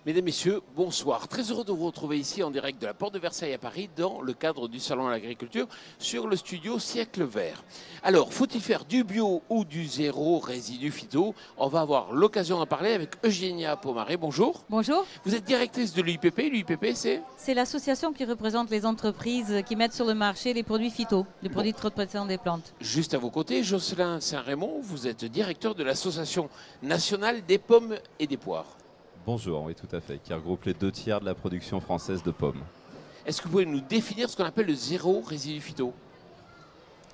Mesdames, Messieurs, bonsoir. Très heureux de vous retrouver ici en direct de la Porte de Versailles à Paris dans le cadre du Salon de l'Agriculture sur le studio Siècle Vert. Alors, faut-il faire du bio ou du zéro résidu phyto? On va avoir l'occasion d'en parler avec Eugénia Pomaré. Bonjour. Bonjour. Vous êtes directrice de l'UIPP. L'UIPP, c'est? C'est l'association qui représente les entreprises qui mettent sur le marché les produits phyto, les produits de protection des plantes. Juste à vos côtés, Jocelyn Saint-Raymond, vous êtes directeur de l'Association nationale des pommes et des poires. Bonjour, oui tout à fait, qui regroupe les 2/3 de la production française de pommes. Est-ce que vous pouvez nous définir ce qu'on appelle le zéro résidu phyto?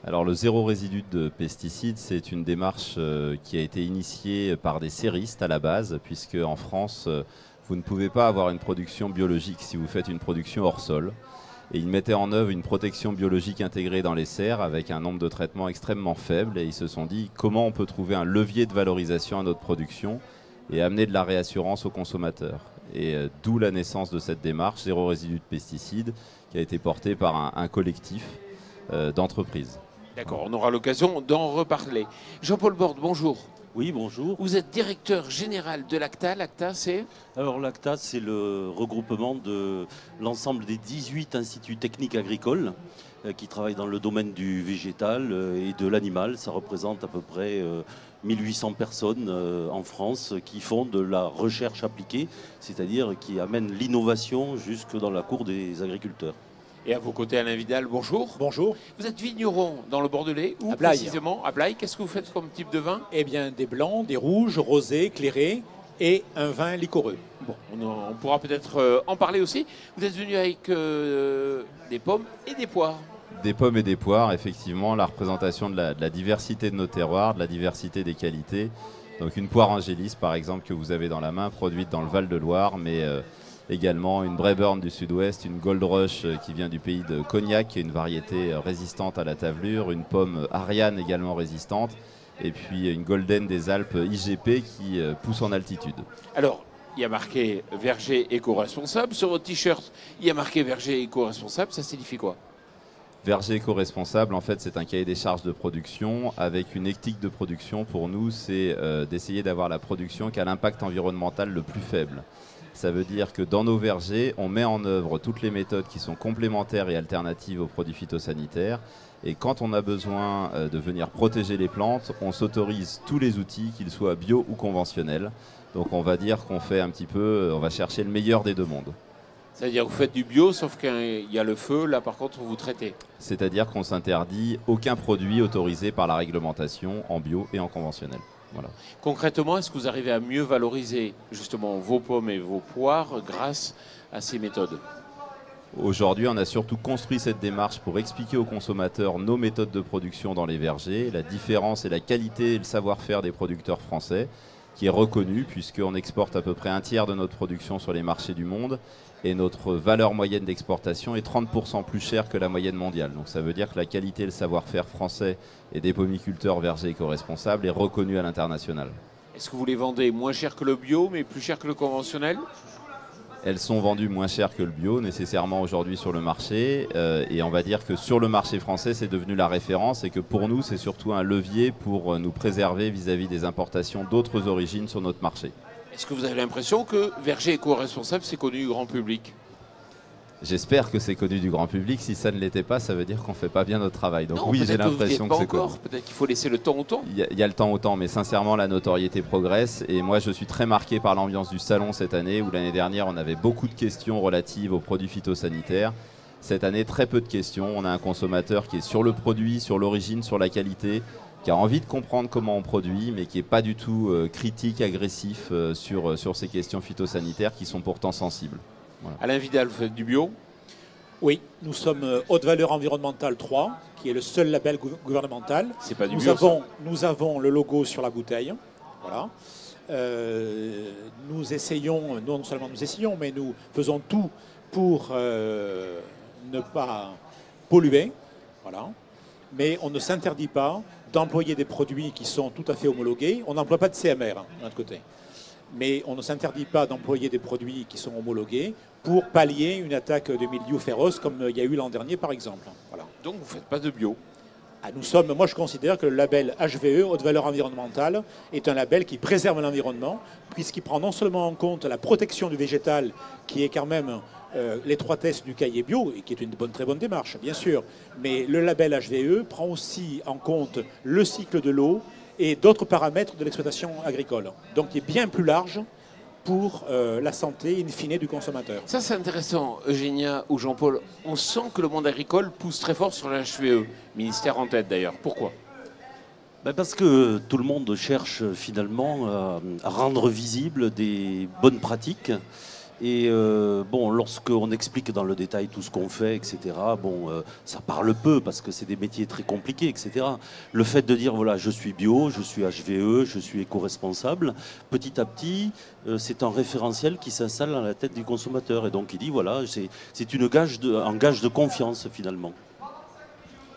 Alors le zéro résidu de pesticides, c'est une démarche qui a été initiée par des serristes à la base, puisque en France, vous ne pouvez pas avoir une production biologique si vous faites une production hors sol. Et ils mettaient en œuvre une protection biologique intégrée dans les serres avec un nombre de traitements extrêmement faible. Et ils se sont dit comment on peut trouver un levier de valorisation à notre production et amener de la réassurance aux consommateurs. Et d'où la naissance de cette démarche, zéro résidu de pesticides, qui a été portée par un collectif d'entreprises. D'accord, on aura l'occasion d'en reparler. Jean-Paul Borde, bonjour. Oui, bonjour. Vous êtes directeur général de l'ACTA. L'ACTA, c'est? Alors l'ACTA, c'est le regroupement de l'ensemble des 18 instituts techniques agricoles qui travaillent dans le domaine du végétal et de l'animal. Ça représente à peu près 1800 personnes en France qui font de la recherche appliquée, c'est-à-dire qui amènent l'innovation jusque dans la cour des agriculteurs. Et à vos côtés, Alain Vidal, bonjour. Bonjour. Vous êtes vigneron dans le Bordelais, où À Blaye. précisément? À Blaye. Qu'est-ce que vous faites comme type de vin? Eh bien, des blancs, des rouges, rosés, clairés et un vin liquoreux. Bon, on pourra peut-être en parler aussi. Vous êtes venu avec des pommes et des poires. Des pommes et des poires, effectivement, la représentation de la diversité de nos terroirs, de la diversité des qualités. Donc une poire Angélis, par exemple, que vous avez dans la main, produite dans le Val-de-Loire, mais également une Braeburn du sud-ouest, une Gold Rush qui vient du pays de Cognac, qui est une variété résistante à la tavelure, une pomme Ariane également résistante, et puis une Golden des Alpes IGP qui pousse en altitude. Alors, il y a marqué verger éco-responsable. Sur votre t-shirt, il y a marqué verger éco-responsable. Ça signifie quoi? Verger éco-responsable, en fait, c'est un cahier des charges de production avec une éthique de production. Pour nous, c'est d'essayer d'avoir la production qui a l'impact environnemental le plus faible. Ça veut dire que dans nos vergers, on met en œuvre toutes les méthodes qui sont complémentaires et alternatives aux produits phytosanitaires. Et quand on a besoin de venir protéger les plantes, on s'autorise tous les outils, qu'ils soient bio ou conventionnels. Donc on va dire qu'on fait un petit peu, on va chercher le meilleur des deux mondes. C'est-à-dire que vous faites du bio, sauf qu'il y a le feu, là par contre vous traitez. C'est-à-dire qu'on s'interdit aucun produit autorisé par la réglementation en bio et en conventionnel. Voilà. Concrètement, est-ce que vous arrivez à mieux valoriser justement vos pommes et vos poires grâce à ces méthodes? Aujourd'hui, on a surtout construit cette démarche pour expliquer aux consommateurs nos méthodes de production dans les vergers, la différence et la qualité et le savoir-faire des producteurs français, qui est reconnu puisqu'on exporte à peu près un tiers de notre production sur les marchés du monde et notre valeur moyenne d'exportation est 30% plus chère que la moyenne mondiale. Donc ça veut dire que la qualité et le savoir-faire français et des pomiculteurs vergers éco-responsables est reconnu à l'international. Est-ce que vous les vendez moins cher que le bio, mais plus cher que le conventionnel? Elles sont vendues moins cher que le bio nécessairement aujourd'hui sur le marché et on va dire que sur le marché français c'est devenu la référence et que pour nous c'est surtout un levier pour nous préserver vis-à-vis des importations d'autres origines sur notre marché. Est-ce que vous avez l'impression que verger éco-responsable c'est connu du grand public? J'espère que c'est connu du grand public. Si ça ne l'était pas, ça veut dire qu'on ne fait pas bien notre travail. Donc non, oui, j'ai l'impression que c'est connu. Peut-être qu'il faut laisser le temps au temps. Il y a le temps au temps, mais sincèrement, la notoriété progresse. Et moi, je suis très marqué par l'ambiance du salon cette année, où l'année dernière, on avait beaucoup de questions relatives aux produits phytosanitaires. Cette année, très peu de questions. On a un consommateur qui est sur le produit, sur l'origine, sur la qualité, qui a envie de comprendre comment on produit, mais qui n'est pas du tout critique, agressif sur ces questions phytosanitaires qui sont pourtant sensibles. Voilà. Alain Vidal, vous faites du bio? Oui, nous sommes haute valeur environnementale 3, qui est le seul label gouvernemental. C'est pas du bio, nous avons le logo sur la bouteille. Voilà. Nous essayons, non seulement nous essayons, mais nous faisons tout pour ne pas polluer. Voilà. Mais on ne s'interdit pas d'employer des produits qui sont tout à fait homologués. On n'emploie pas de CMR de notre côté. Mais on ne s'interdit pas d'employer des produits qui sont homologués pour pallier une attaque de mildiou féroce comme il y a eu l'an dernier par exemple. Voilà. Donc vous ne faites pas de bio? Moi, je considère que le label HVE, haute valeur environnementale, est un label qui préserve l'environnement, puisqu'il prend non seulement en compte la protection du végétal, qui est quand même l'étroitesse du cahier bio, et qui est une très bonne démarche, bien sûr, mais le label HVE prend aussi en compte le cycle de l'eau et d'autres paramètres de l'exploitation agricole. Donc, il est bien plus large pour la santé in fine du consommateur. Ça, c'est intéressant, Eugénia ou Jean-Paul. On sent que le monde agricole pousse très fort sur la HVE, ministère en tête d'ailleurs. Pourquoi ? Parce que tout le monde cherche finalement à rendre visibles des bonnes pratiques. Et lorsqu'on explique dans le détail tout ce qu'on fait, etc., ça parle peu parce que c'est des métiers très compliqués, etc. Le fait de dire, voilà, je suis bio, je suis HVE, je suis éco-responsable, petit à petit, c'est un référentiel qui s'installe dans la tête du consommateur. Et donc il dit, voilà, c'est un gage de confiance finalement.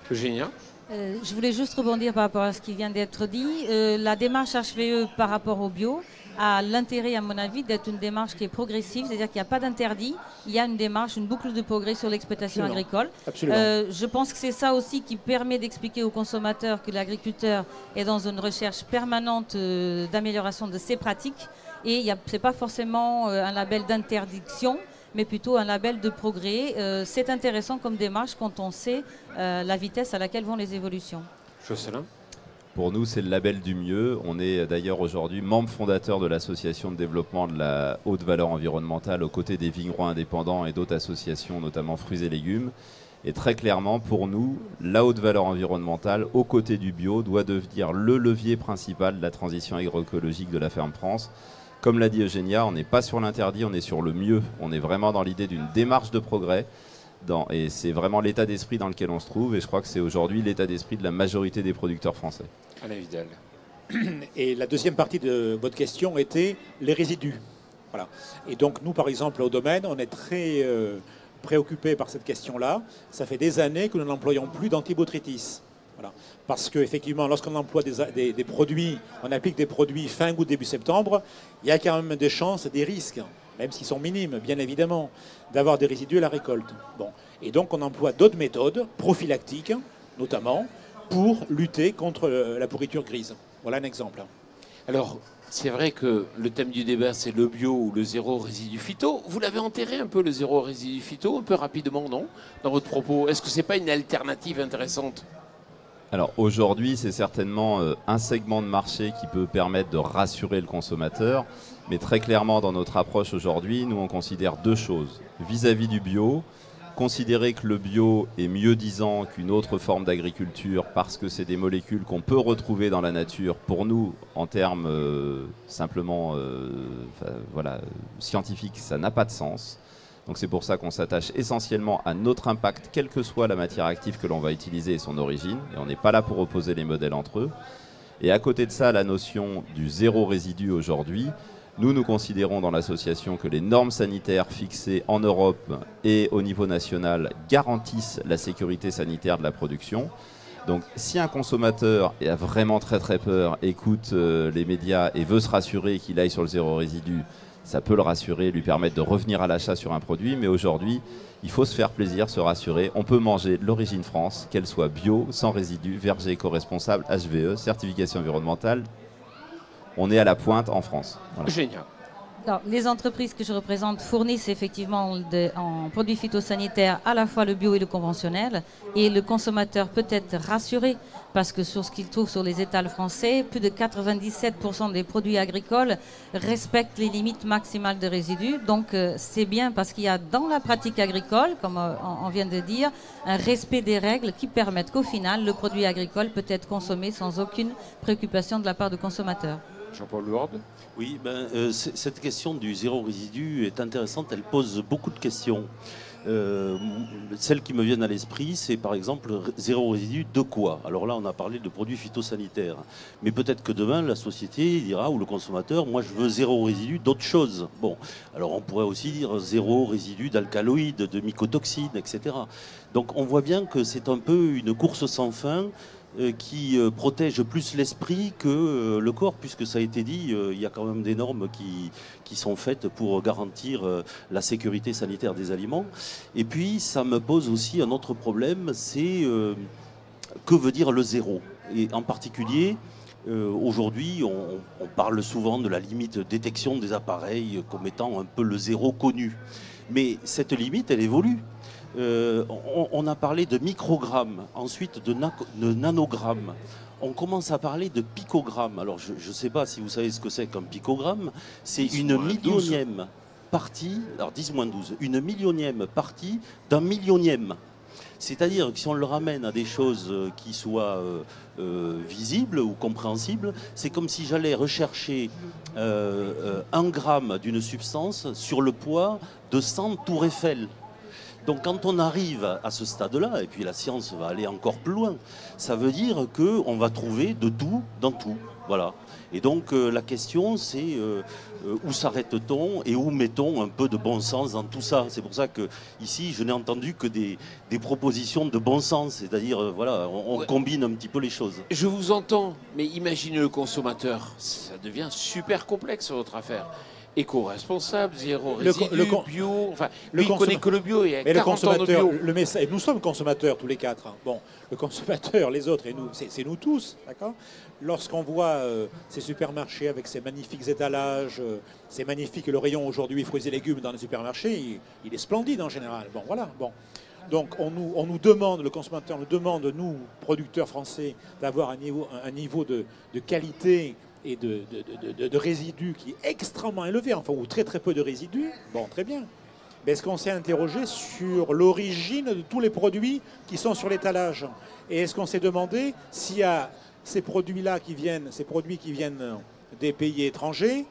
Eugénia ? Je voulais juste rebondir par rapport à ce qui vient d'être dit. La démarche HVE par rapport au bio a l'intérêt, à mon avis, d'être une démarche qui est progressive, c'est-à-dire qu'il n'y a pas d'interdit, il y a une démarche, une boucle de progrès sur l'exploitation agricole. Absolument. Je pense que c'est ça aussi qui permet d'expliquer aux consommateurs que l'agriculteur est dans une recherche permanente d'amélioration de ses pratiques. Et ce n'est pas forcément un label d'interdiction, mais plutôt un label de progrès. C'est intéressant comme démarche quand on sait la vitesse à laquelle vont les évolutions. Jocelyn ? Pour nous, c'est le label du mieux. On est d'ailleurs aujourd'hui membre fondateur de l'association de développement de la haute valeur environnementale aux côtés des vignerons indépendants et d'autres associations, notamment fruits et légumes. Et très clairement, pour nous, la haute valeur environnementale, aux côtés du bio, doit devenir le levier principal de la transition agroécologique de la ferme France. Comme l'a dit Eugénia, on n'est pas sur l'interdit, on est sur le mieux. On est vraiment dans l'idée d'une démarche de progrès. Et c'est vraiment l'état d'esprit dans lequel on se trouve. Et je crois que c'est aujourd'hui l'état d'esprit de la majorité des producteurs français. Alain Vidal. Et la deuxième partie de votre question était les résidus. Voilà. Et donc nous, par exemple, au domaine, on est très préoccupés par cette question-là. Ça fait des années que nous n'employons plus d'antibotrytis. Voilà. Parce qu'effectivement, lorsqu'on emploie des produits, on applique des produits fin août, début septembre, il y a quand même des chances, des risques, même s'ils sont minimes, bien évidemment, d'avoir des résidus à la récolte. Bon. Et donc, on emploie d'autres méthodes, prophylactiques, notamment, pour lutter contre la pourriture grise. Voilà un exemple. Alors, c'est vrai que le thème du débat, c'est le bio ou le zéro résidu phyto. Vous l'avez enterré un peu, le zéro résidu phyto, un peu rapidement, non ? Dans votre propos, est-ce que ce n'est pas une alternative intéressante ? Alors aujourd'hui, c'est certainement un segment de marché qui peut permettre de rassurer le consommateur. Mais très clairement, dans notre approche aujourd'hui, nous on considère deux choses. Vis-à-vis du bio, considérer que le bio est mieux disant qu'une autre forme d'agriculture parce que c'est des molécules qu'on peut retrouver dans la nature, pour nous, en termes simplement scientifiques, ça n'a pas de sens. Donc c'est pour ça qu'on s'attache essentiellement à notre impact, quelle que soit la matière active que l'on va utiliser et son origine. Et on n'est pas là pour opposer les modèles entre eux. Et à côté de ça, la notion du zéro résidu aujourd'hui, nous considérons dans l'association que les normes sanitaires fixées en Europe et au niveau national garantissent la sécurité sanitaire de la production. Donc si un consommateur a vraiment très très peur, écoute les médias et veut se rassurer qu'il aille sur le zéro résidu, ça peut le rassurer, lui permettre de revenir à l'achat sur un produit. Mais aujourd'hui, il faut se faire plaisir, se rassurer. On peut manger de l'origine France, qu'elle soit bio, sans résidus, verger éco-responsable, HVE, certification environnementale. On est à la pointe en France. Voilà. Génial. Alors, les entreprises que je représente fournissent effectivement en produits phytosanitaires à la fois le bio et le conventionnel. Et le consommateur peut être rassuré parce que sur ce qu'il trouve sur les étals français, plus de 97% des produits agricoles respectent les limites maximales de résidus. Donc c'est bien parce qu'il y a dans la pratique agricole, comme on vient de dire, un respect des règles qui permettent qu'au final, le produit agricole peut être consommé sans aucune préoccupation de la part du consommateur. Jean-Paul Lourde. Oui, cette question du zéro résidu est intéressante, elle pose beaucoup de questions. Celles qui me viennent à l'esprit, c'est par exemple zéro résidu de quoi? Alors là, on a parlé de produits phytosanitaires. Mais peut-être que demain, la société dira, ou le consommateur, moi je veux zéro résidu d'autre chose. Bon, alors on pourrait aussi dire zéro résidu d'alcaloïdes, de mycotoxines, etc. Donc on voit bien que c'est un peu une course sans fin qui protège plus l'esprit que le corps, puisque ça a été dit, il y a quand même des normes qui sont faites pour garantir la sécurité sanitaire des aliments. Et puis, ça me pose aussi un autre problème, c'est que veut dire le zéro. Et en particulier, aujourd'hui, on parle souvent de la limite de détection des appareils comme étant un peu le zéro connu. Mais cette limite, elle évolue. On a parlé de microgrammes, ensuite de nanogrammes. On commence à parler de picogrammes. Alors, je ne sais pas si vous savez ce que c'est qu'un picogramme. C'est une millionième partie, alors 10-12, une millionième partie d'un millionième. C'est-à-dire que si on le ramène à des choses qui soient visibles ou compréhensibles, c'est comme si j'allais rechercher 1 gramme d'une substance sur le poids de 100 tours Eiffel. Donc quand on arrive à ce stade-là, et puis la science va aller encore plus loin, ça veut dire qu'on va trouver de tout dans tout. Voilà. Et donc la question c'est où s'arrête-t-on et où mettons un peu de bon sens dans tout ça. C'est pour ça que ici je n'ai entendu que des propositions de bon sens, c'est-à-dire voilà, on combine un petit peu les choses. Je vous entends, mais imaginez le consommateur, ça devient super complexe votre affaire. Éco-responsable, zéro résidu, bio, enfin, lui il connaît que le bio, il y a 40 ans de bio. Le message, nous sommes consommateurs tous les quatre. Hein. Bon, le consommateur, les autres et nous, c'est nous tous, d'accord. Lorsqu'on voit ces supermarchés avec ces magnifiques étalages, ces magnifiques, le rayon aujourd'hui fruits et légumes dans les supermarchés, il est splendide en général. Bon, voilà, bon. Donc on nous demande, le consommateur nous demande, nous, producteurs français, d'avoir un niveau de qualité et de résidus qui est extrêmement élevé, enfin, ou très très peu de résidus, bon, très bien. Mais est-ce qu'on s'est interrogé sur l'origine de tous les produits qui sont sur l'étalage? Et est-ce qu'on s'est demandé s'il y a ces produits-là qui viennent, des pays étrangers,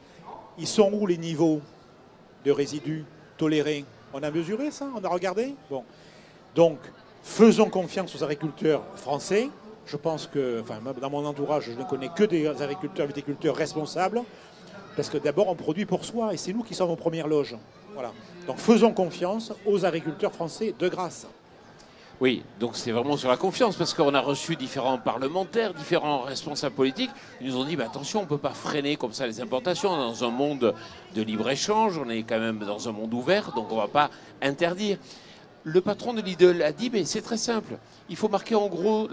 ils sont où les niveaux de résidus tolérés? On a mesuré ça? On a regardé? Bon. Donc, faisons confiance aux agriculteurs français. Je pense que, enfin, dans mon entourage, je ne connais que des agriculteurs, viticulteurs responsables, parce que d'abord, on produit pour soi, et c'est nous qui sommes aux premières loges. Voilà. Donc, faisons confiance aux agriculteurs français de grâce. Oui, donc c'est vraiment sur la confiance, parce qu'on a reçu différents parlementaires, différents responsables politiques. Ils nous ont dit, bah, attention, on ne peut pas freiner comme ça les importations. On est dans un monde de libre-échange, on est quand même dans un monde ouvert, donc on ne va pas interdire. Le patron de Lidl a dit, mais c'est très simple, il faut marquer en gros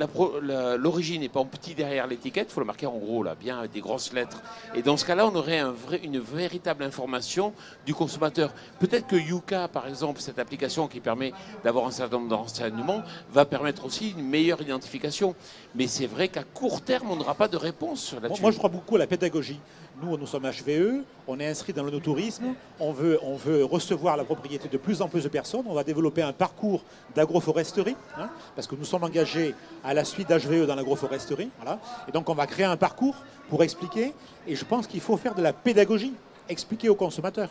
l'origine et pas en petit derrière l'étiquette, il faut le marquer en gros, là, bien avec des grosses lettres. Et dans ce cas-là, on aurait une véritable information du consommateur. Peut-être que Yuka, par exemple, cette application qui permet d'avoir un certain nombre d'enseignements, va permettre aussi une meilleure identification. Mais c'est vrai qu'à court terme, on n'aura pas de réponse là-dessus. Moi, je crois beaucoup à la pédagogie. Nous sommes HVE, on est inscrit dans l'œnotourisme, on veut recevoir la propriété de plus en plus de personnes, on va développer un parcours d'agroforesterie, hein, parce que nous sommes engagés à la suite d'HVE dans l'agroforesterie, voilà. Et donc on va créer un parcours pour expliquer, et je pense qu'il faut faire de la pédagogie, expliquer aux consommateurs.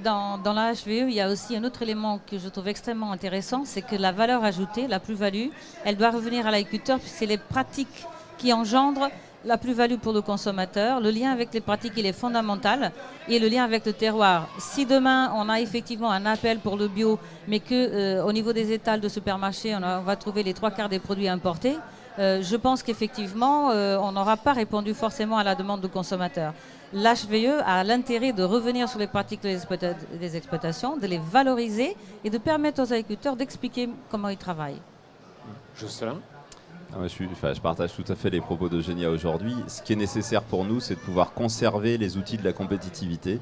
Dans la HVE, il y a aussi un autre élément que je trouve extrêmement intéressant, c'est que la valeur ajoutée, la plus-value, elle doit revenir à l'agriculteur, puisque c'est les pratiques qui engendrent la plus-value pour le consommateur. Le lien avec les pratiques, il est fondamental, et le lien avec le terroir. Si demain, on a effectivement un appel pour le bio, mais qu'au niveau des étals de supermarché, on va trouver les 3/4 des produits importés, je pense qu'effectivement, on n'aura pas répondu forcément à la demande du consommateur. L'HVE a l'intérêt de revenir sur les pratiques des exploitations, de les valoriser et de permettre aux agriculteurs d'expliquer comment ils travaillent. Jocelyn ? Je partage tout à fait les propos d'Eugénia aujourd'hui. Ce qui est nécessaire pour nous, c'est de pouvoir conserver les outils de la compétitivité.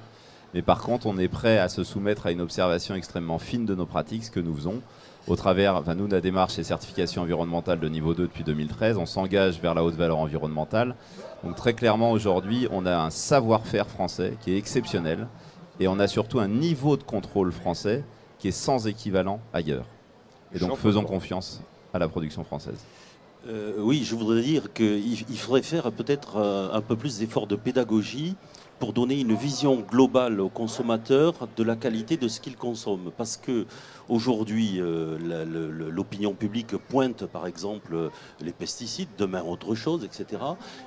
Mais par contre, on est prêt à se soumettre à une observation extrêmement fine de nos pratiques, ce que nous faisons. Au travers, nous, la démarche et certification environnementale de niveau 2 depuis 2013, on s'engage vers la haute valeur environnementale. Donc très clairement, aujourd'hui, on a un savoir-faire français qui est exceptionnel et on a surtout un niveau de contrôle français qui est sans équivalent ailleurs. Et donc faisons confiance à la production française. Oui, je voudrais dire qu'il faudrait faire peut-être un peu plus d'efforts de pédagogie pour donner une vision globale aux consommateurs de la qualité de ce qu'ils consomment. Parce que aujourd'hui, l'opinion publique pointe par exemple les pesticides, demain autre chose, etc.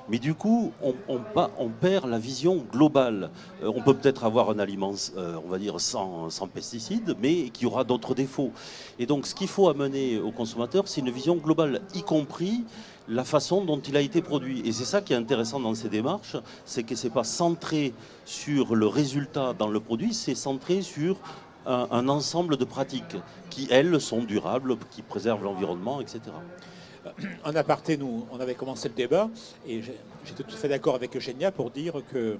Mais du coup, on perd la vision globale. On peut peut-être avoir un aliment, on va dire, sans pesticides, mais qui aura d'autres défauts. Et donc, ce qu'il faut amener aux consommateurs, c'est une vision globale, y compris la façon dont il a été produit. Et c'est ça qui est intéressant dans ces démarches, c'est que ce n'est pas centré sur le résultat dans le produit, c'est centré sur un ensemble de pratiques qui, elles, sont durables, qui préservent l'environnement, etc. En aparté, nous, on avait commencé le débat et j'étais tout à fait d'accord avec Eugénia pour dire que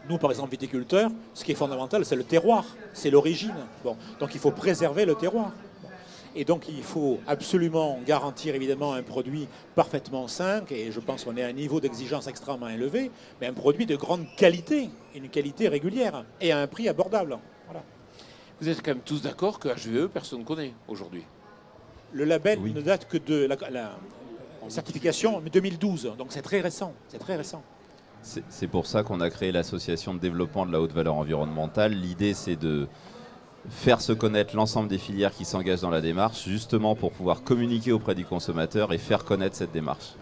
nous, par exemple, viticulteurs, ce qui est fondamental, c'est le terroir, c'est l'origine. Bon, donc il faut préserver le terroir. Et donc il faut absolument garantir évidemment un produit parfaitement sain, et je pense qu'on est à un niveau d'exigence extrêmement élevé, mais un produit de grande qualité, une qualité régulière, et à un prix abordable. Voilà. Vous êtes quand même tous d'accord que HVE, personne ne connaît aujourd'hui. Le label Oui. ne date que de la certification 2012, donc c'est très récent. C'est très récent. C'est pour ça qu'on a créé l'association de développement de la haute valeur environnementale. L'idée, c'est de faire se connaître l'ensemble des filières qui s'engagent dans la démarche, justement pour pouvoir communiquer auprès du consommateur et faire connaître cette démarche.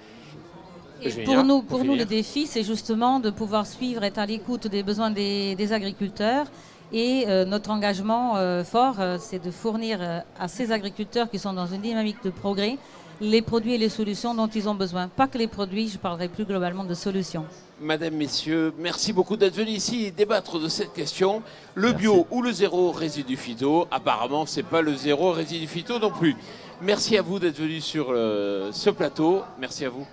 Et Génial. pour nous, le défi, c'est justement de pouvoir suivre, être à l'écoute des besoins des agriculteurs. Et notre engagement fort, c'est de fournir à ces agriculteurs qui sont dans une dynamique de progrès les produits et les solutions dont ils ont besoin. Pas que les produits, je parlerai plus globalement de solutions. Madame, messieurs, merci beaucoup d'être venus ici et débattre de cette question. Le Merci. bio ou le zéro résidu phyto? Apparemment, ce n'est pas le zéro résidu phyto non plus. Merci à vous d'être venus sur ce plateau. Merci à vous.